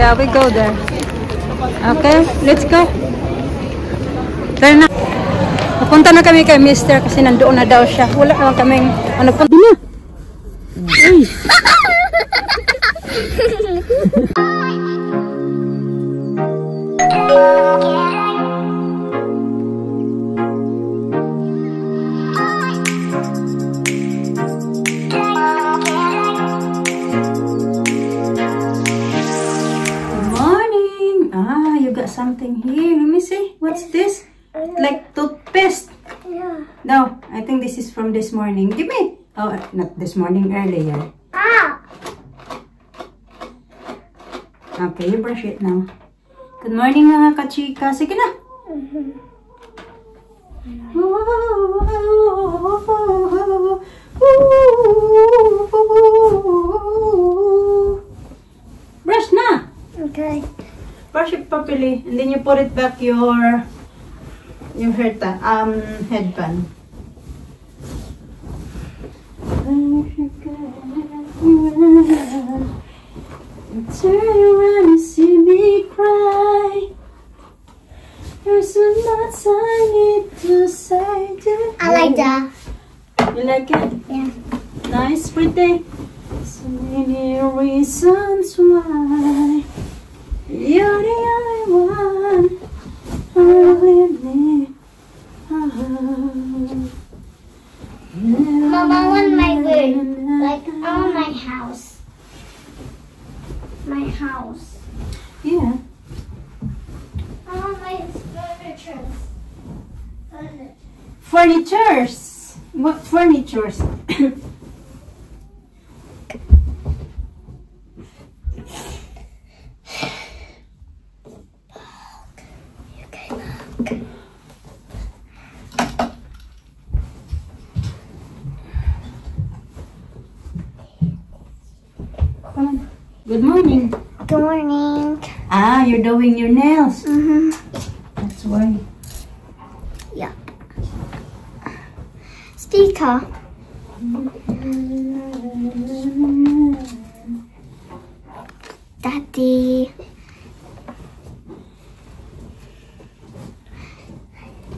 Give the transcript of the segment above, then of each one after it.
Yeah, we go there. Okay, let's go. Tara na. Napunta na kami kay Mister kasi nandoon na daw siya. Wala naman kaming ano punta na. Ay. Something here. Let me see. What's this? Like toothpaste. Yeah. No, I think this is from this morning. Give me. Oh, not this morning, earlier. Ah. Okay, you brush it now. Good morning mga kachika. Sige na. Brush na. Okay. Brush it properly, and then you put it back your headband. Turn around and see me cry. There's so much I need to say to you. I like that. You like it? Yeah. Nice, pretty. So many reasons why. You're the only one I really need. Mama, I want my room. Like, I want my house. My house. Yeah. I want my furniture. Furnitures. What furnitures? Good morning. Good morning. Ah, you're doing your nails. That's why. Yeah. Sticker. Daddy.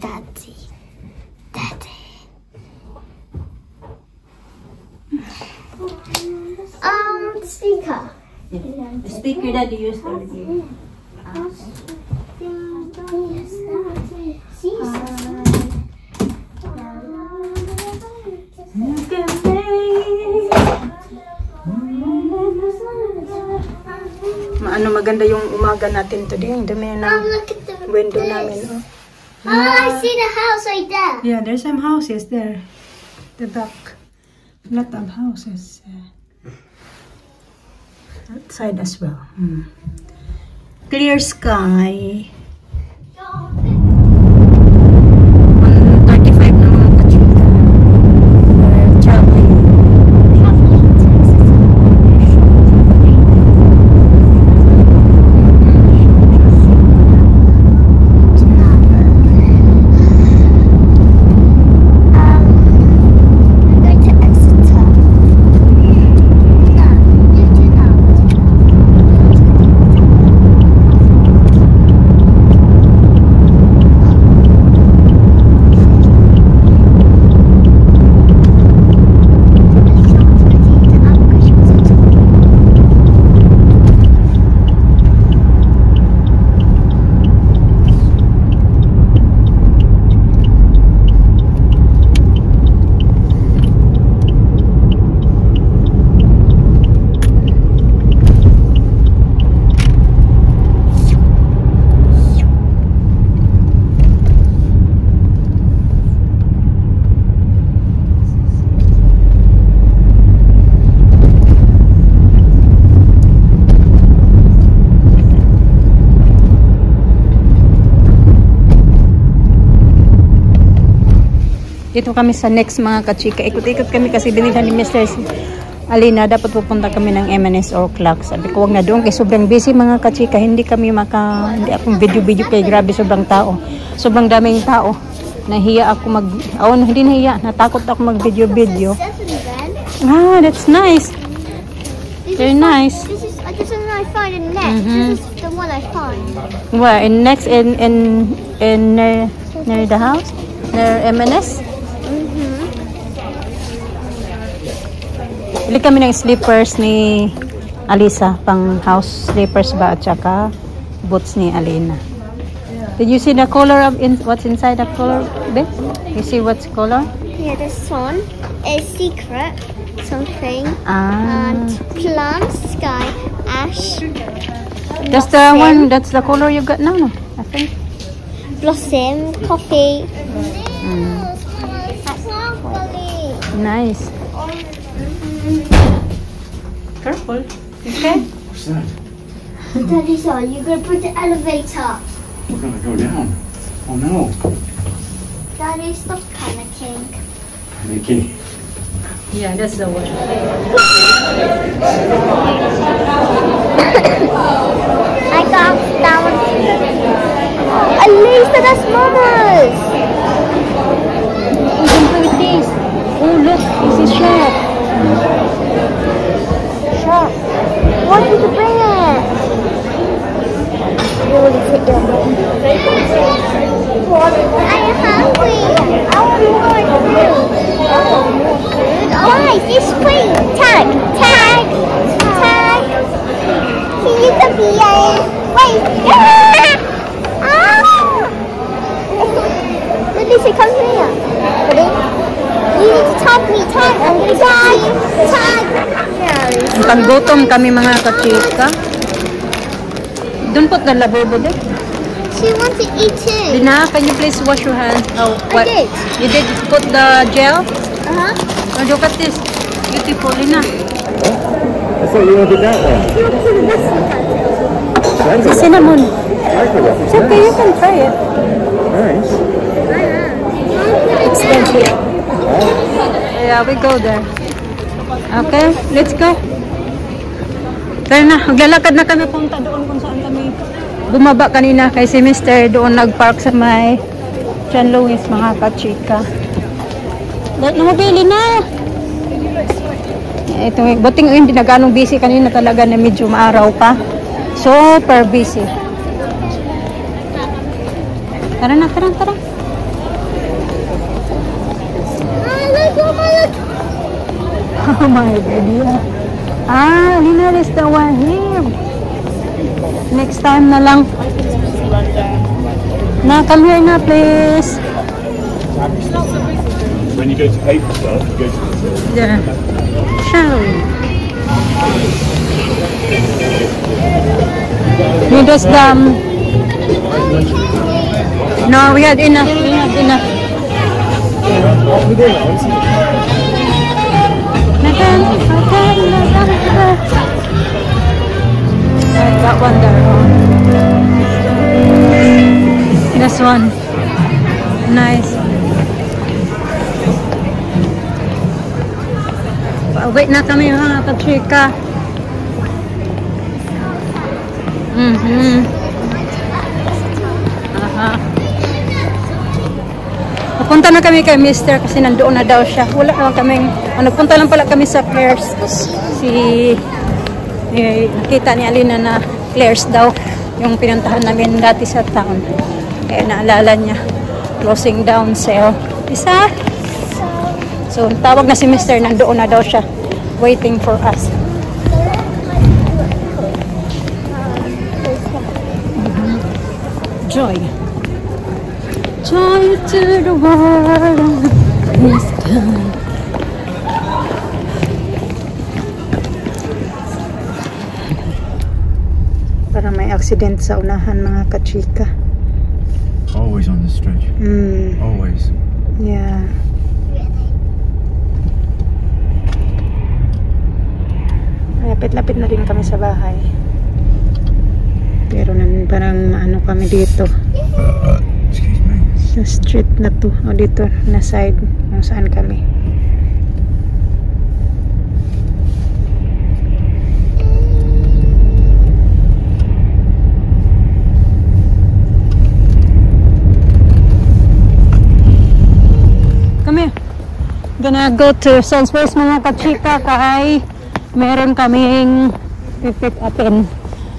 Daddy. Daddy. Sticker. Yeah. The speaker that you used already. Ano maganda yung umaga natin today. Ang dami na window namin. Oh. I see the house right there. Yeah, there's some houses there. The back. A lot of houses. Outside as well. Clear sky. 1:35 na mga kachika. We're traveling. Dito kami sa next mga kachika. Ikot-ikot kami kasi binilhan ni Mr. Alina. Dapat pupunta kami ng M&S or Clock. Sabi ko, wag na doon. Kasi sobrang busy mga kachika. Hindi akong video-video kay grabe sobrang tao. Sobrang daming tao. Nahiya ako hindi nahiya. Natakot ako mag video-video. Ah, that's nice. Very nice. This is I find in next. This is the one I find. Where? In next in near the house? Near M&S? Bili kami ng slippers ni Alisa, pang house slippers ba at saka boots ni Alina. Did you see the color of what's inside the color bit? You see what's color? Yeah, this one is secret something. Ah. And plum, sky, ash. That's the one. That's the color you got now, no? I think. Blossom, coffee. Nice. Careful. Okay. What's that? Daddy, so you're going to put the elevator. We're gonna go down. Oh no. Daddy, stop panicking. Panicking. Yeah, that's the one. I got that one. Alisa, that's Mama's. You can play with this. Oh look, this is sharp. Sure. Why did you bring it? You will sit down. I am hungry. I want more food. Why? This spring. Tag. Tag. Tag. Can you come here? Wait. Ah! Lisa, come here. Ready? You need to tag me. Tag. I'm going to tag. Tag. Panggutom kami mga kachika. Don't put the lavabo there. She wants to eat too. Dina, can you please wash your hands? Oh, I did. You did put the gel? Uh-huh. Oh, look at this. Beautiful, Lina. I thought you wanted that one. The cinnamon. It's It's okay, you can try it. Nice. Expensive. Yeah, we go there. Okay, let's go. Tara na, maglalakad na kami punta doon kung saan kami bumaba kanina kay si Mr. doon nagpark sa may San Luis, mga kachika. Namabili na! Ito, buting hindi na ganong busy kanina talaga na medyo maaraw pa. Super busy. Tara na, tara, tara. Oh my God, yeah. Ah, Lina is the one here. Next time na lang. Na, come here na, please. When you go to pay for stuff, you go to the Yeah. Shall we? Need us No, we had enough. We had enough. That one there. This one. Nice. Wait na kami mga kachika. Aha. Napunta na kami kay Mr. kasi nandoon na daw siya. Wala naman kaming, nagpunta lang pala kami sa Claire's. Nakita ni Alina na Claire's daw yung pinuntahan namin dati sa town. Kaya naalala niya. Closing down sale. Isa? So, tawag na si Mr. Nandoon na daw siya. Waiting for us. Joy. Joy to the world is come. Parang may accident sa unahan mga kachika. Always on the stretch. Always. Yeah. Lapit-lapit na rin kami sa bahay. Pero parang ano kami dito. Excuse me. Sa street na to. O dito na side. Kung saan kami. Come here. Gonna go to Sainsbury's mga kachika kay meron kaming pick upin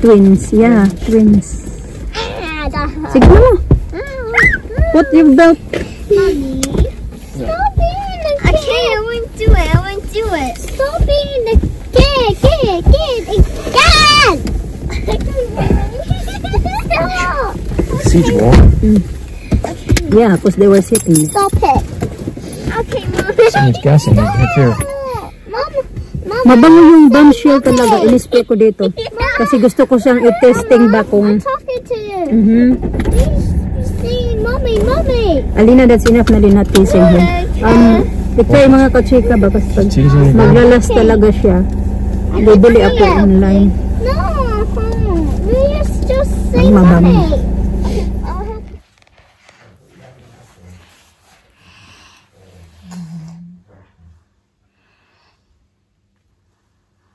twins. Yeah, twins. Sige mo. Put your belt. Mommy, stop being a kid. I won't do it. I won't do it. Stop being a kid. Again. Stop. Siege war. Yeah, because they were sitting. Stop it. Okay, Mom. Someone's gassing me. It's here. Mom. Mabango yung bombshell talaga. Inispray ko dito. Kasi gusto ko siyang i-testing ba kung... I'm talking to you. See, Mommy. Alina, that's enough na din na teasing him. Ito yung mga kachika ba? Kasi pag Teasing. maglalas talaga siya, bibili ako online. No, we just say Mabango. Mommy.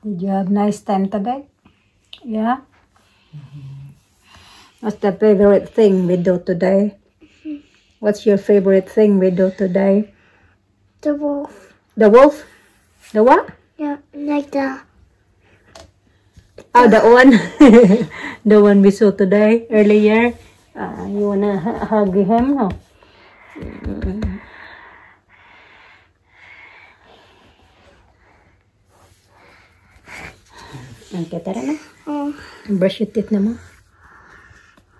Did you have nice time today? Yeah? What's the favorite thing we do today? What's your favorite thing we do today? The wolf. The wolf? The what? Yeah, like the. Ah, the one. The one we saw today, earlier. You wanna hug him, no? Okay, tara na. Brush your teeth na mo.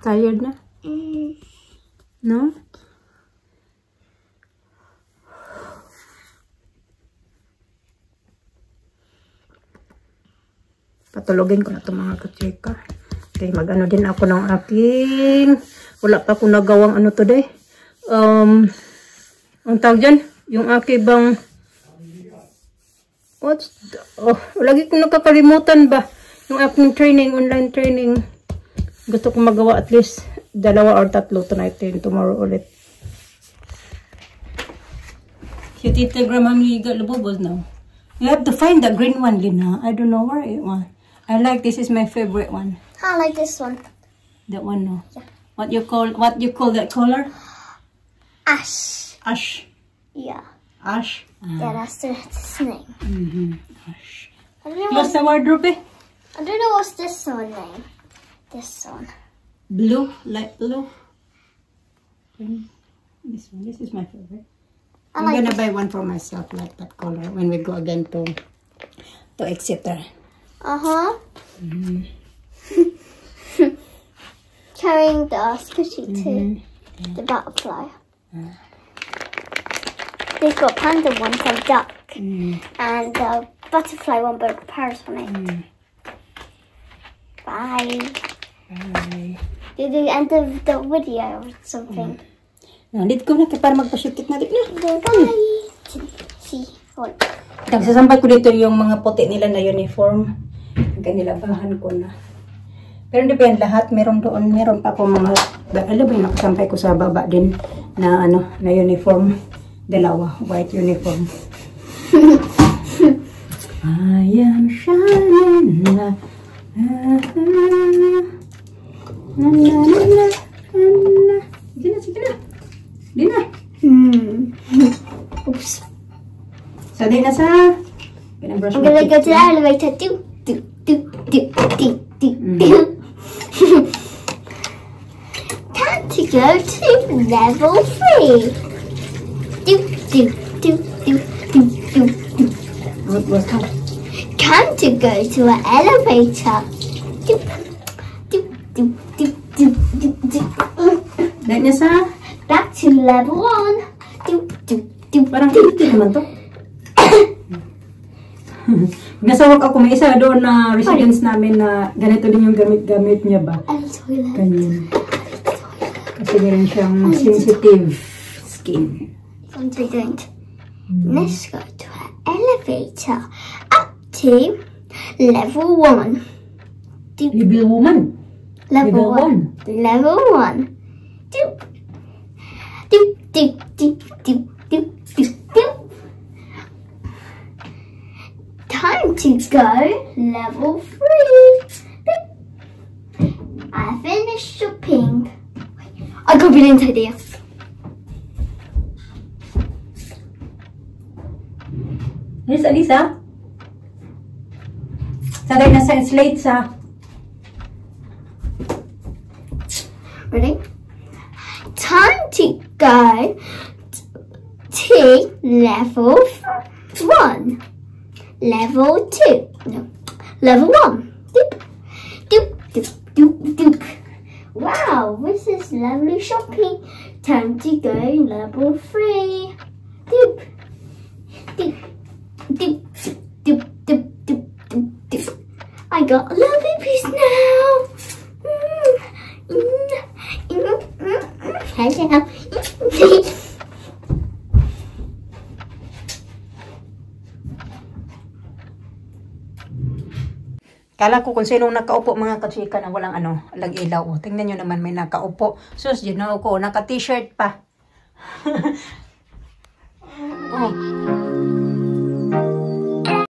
Tired na? No? Patulogin ko na ito mga kachika. Okay, mag-ano din ako ng aking... Wala pa akong nagawang ano today. Ang tawag dyan, yung aking bang... What's the... Oh, lagi kong nakakalimutan ba? Yung aking training, online training. Gusto kong magawa at least 2 or 3 tonight and tomorrow ulit. Si Tita Gramami got lubobos now. You have to find the green one, Lina. I don't know where it was. I like this is my favorite one. I like this one. That one, no. Yeah. What you call that color? Ash. Ash. Yeah. Ash. Yeah, that's its name. Ash. I don't know. Close the wardrobe. I don't know what's this one name. This one. Blue, light blue. This one. This is my favorite. I'm like gonna buy one for myself, like that color, when we go again to Exeter. Carrying the squishy too. The butterfly. They've got panda one for duck. And the butterfly one but Paris on it. Bye. Bye. Did the end of the video or something? Dito ko na para magpa-shoot na dito. Bye. See what? Nagsasampay ko dito yung mga puti nila na uniform. Kanilabahan ko na. Pero hindi pa yan lahat. Meron doon. Meron pa ako mga... Alam ba yung nakasampay ko sa baba din na ano, na uniform. 2. White uniform. I am shining. Na, na, na, na. Sige na, sige na. Di na. Oops. So, di na sa... I'm gonna go to the elevator. Time to go to level 3. What's that? Time to go to an elevator. Dahil na sa... Back to level 1. Parang hindi naman to. Nasawag ako, may isa doon na residence namin na ganito din yung gamit-gamit niya ba? Ganyan. Kasi meron siyang sensitive skin. Let's go to an elevator up to level 1. Level 1. Level 1. Level 1. Time to go level 3. I finished shopping. I got brilliant idea. Yes, Alisa? Sagay na sa slate sa... Ready? Time to go to level 1. Level 2. No. Level 1. Doop. Doop, doop, doop, doop. Wow, this is lovely shopping. Time to go level 3. Doop. Doop. Doop. Doop, doop, doop, doop, doop. I got a lovely piece now. Hello. Kala ko kung sinong nakaupo mga kachika na walang lag-ilaw. O, tingnan nyo naman may nakaupo. Sus, yun na ako. Naka-t-shirt pa. Oh.